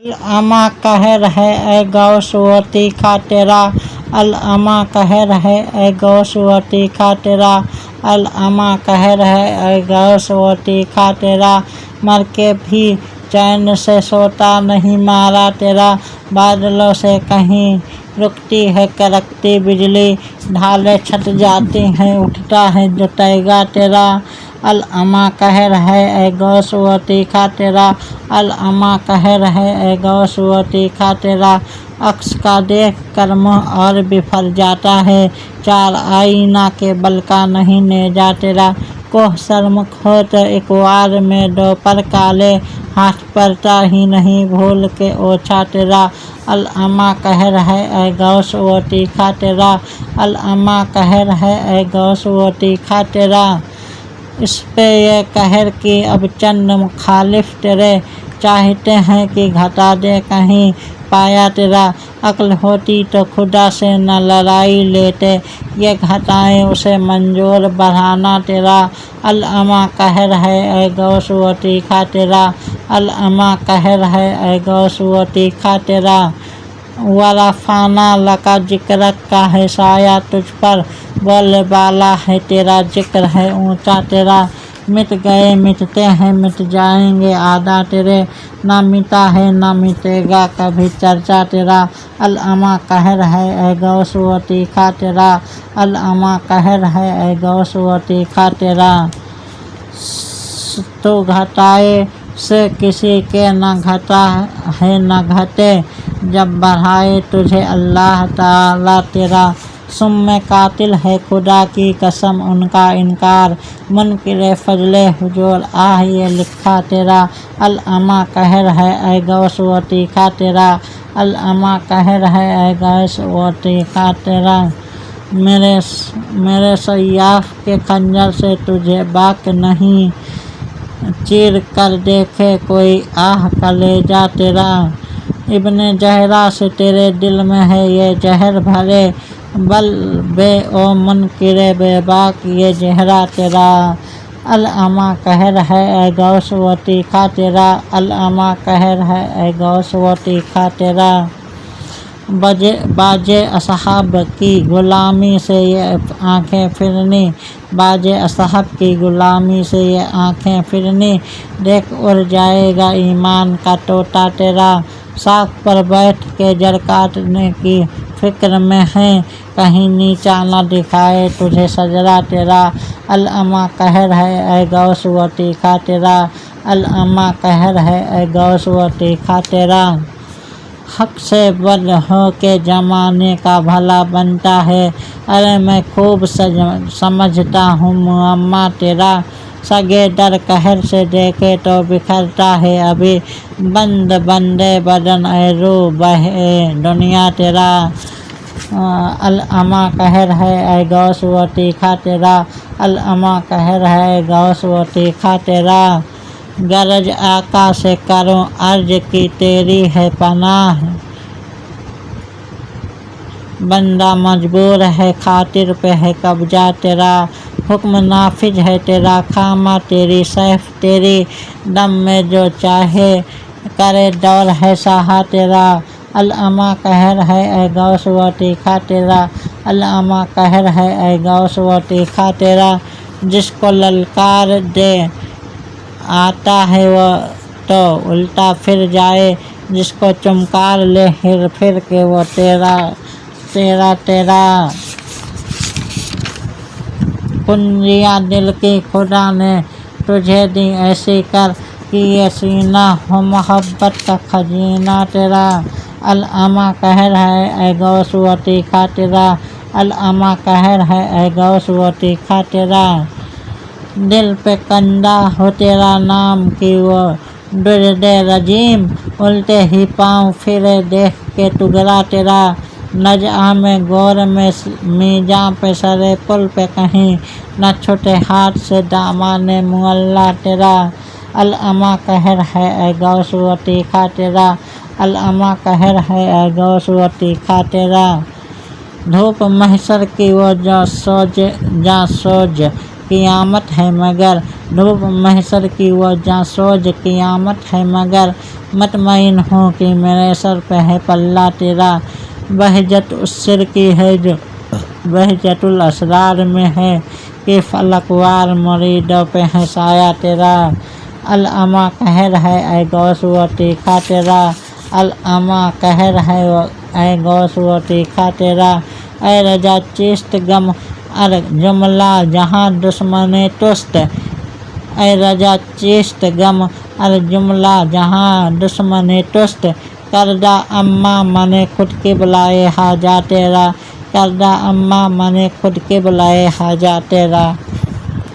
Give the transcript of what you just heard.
अमा कह रहे ऐ गौसवती खा तेरा। अमा कह रहे ऐ गौसवती खा तेरा। अमा कह रहे ऐ गौसवती खा तेरा। मर के भी चैन से सोता नहीं मारा तेरा। बादलों से कहीं रुकती है कड़कती बिजली। ढाले छट जाती हैं उठता है जुटेगा तेरा। अमा कह रहे ऐ गौसवती खा तेरा। अमा कह रहे ऐ गौसवती खा तेरा। अक्स का देख कर मुँह और बिफर जाता है। चार आईना के बल का नहीं नेजा तेरा। कोह सरमुख होत इकवार में दो पर काले। हाथ पड़ता ही नहीं भूल के ओछा तेरा। अमा कह रहे ऐ गौसवती खा तेरा। अमा कह रहे ऐ गौसवती खा तेरा। इस पे ये कहर की अब चंद मुखालिफ तेरे। चाहते हैं कि घटा दे कहीं पाया तेरा। अक्ल होती तो खुदा से न लड़ाई लेते। ये घटाएं उसे मंजूर बढ़ाना तेरा। अमा कह रहे ऐ गौसवती खा तेरा। अमा कह रहे ऐ गौसवती खा तेरा। वरफाना लका जिक्र का है साया तुझ पर। बोल बाला है तेरा जिक्र है ऊंचा तेरा। मिट गए मिटते हैं मिट जाएंगे आदा तेरे। ना मिटा है ना मिटेगा कभी चर्चा तेरा। अमा कह रहे ऐ गौसवती खा तेरा। अमा कह रहे ऐ गौसवती खा तेरा। तो घटाए से किसी के न घटा है न घटे। जब बढ़ाए तुझे अल्लाह ताला तेरा। सुम्मे कातिल है खुदा की कसम उनका इनकार। मुनकिरे फजले हुजूर आह ये लिखा तेरा। अमा कह रहे ऐ गौसवती खा तेरा। अमा कह रहे ऐ गौसवती खा तेरा। मेरे सयाफ के खंजर से तुझे बाक नहीं। चीर कर देखे कोई आह कलेजा तेरा। इब्ने जहरा से तेरे दिल में है ये जहर भरे। बल बे ओ मुनकिरे बेबाक ये जहरा तेरा। अमा कह रहे ऐ गौसवती खा तेरा। अमा कह रहे ऐ गौसवती खा तेरा। बाजे असहाब की गुलामी से ये आँखें फिरनी। बाजे असहाब की गुलामी से ये आँखें फिरनी। देख उड़ जाएगा ईमान का तोता तेरा। साख पर बैठ के जड़ काटने की फिक्र में है। कहीं नीचा न दिखाए तुझे सजरा तेरा। अमा कह रहे ऐ गौसवती खा तेरा। अमा कह रहे ऐ गौसवती खा तेरा। हक से बद हो के जमाने का भला बनता है। अरे मैं खूब समझता हूँ मुअम्मा तेरा। सगे दर कहर से देखे तो बिखरता है अभी। बंद बंदे बदन ऐ रूह बहे दुनिया तेरा। अमा कह रहे ऐ गौसवती खा तेरा। अमा कह रहे ऐ गौसवती खा तेरा। गरज आका से करूं अर्ज की तेरी है पनाह। बंदा मजबूर है खातिर पे है कब्जा तेरा। हुक्म नाफिज है तेरा खामा तेरी सैफ तेरी। दम में जो चाहे करे दौर है साहा तेरा। अमा कह रहे ऐ गौसवती खा तेरा। अमा कह रहे ऐ गौसवती खा तेरा। जिसको ललकार दे आता है वो तो उल्टा फिर जाए। जिसको चमकार ले हिर फिर के वो तेरा तेरा तेरा। कुंजियाँ दिल की खुदा ने तुझे दी ऐसी कर कि ये सीना हो मोहब्बत का खजीना तेरा। अमा कह रहे ऐ गौसवती खा तेरा। अमा कह रहे ऐ गौसवती खा तेरा। दिल पे कंधा हो तेरा नाम की वो दुर्दे रजीम। उल्टे ही पाँव फिरे देख के टुगरा तेरा। नजा में गौर में मीजा पे सरे पुल पे कहीं न छुटे हाथ से दामाने मुअल्ला तेरा। अमा कह रहे ऐ गौसवती खा तेरा। अमा कह रहे ऐ गौसवती खा तेरा। धूप महशर की वो जा सोज क़ियामत है मगर धूप महशर की वो जांसोज क़ियामत है मगर मतमईन हूँ कि मेरे सर पे है पल्ला तेरा। बहजत उस सिर की है जो बहजतुल असरार में है कि फलकवार मुरीदों पे है साया तेरा। अल अमा कहर है ऐ गौस व तीखा तेरा। अल अमा कहर है ऐ गौस व तीखा तेरा। ऐ रजा चिश्त गम अर जुमला जहाँ दुश्मने तुस्त। ऐ रजा चिश्त गम अर जुमला जहाँ दुश्मने तुस्त। करदा अम्मा मने खुद के बुलाए हाजा तेरा। करदा अम्मा मने खुद के बुलाए हाजा तेरा।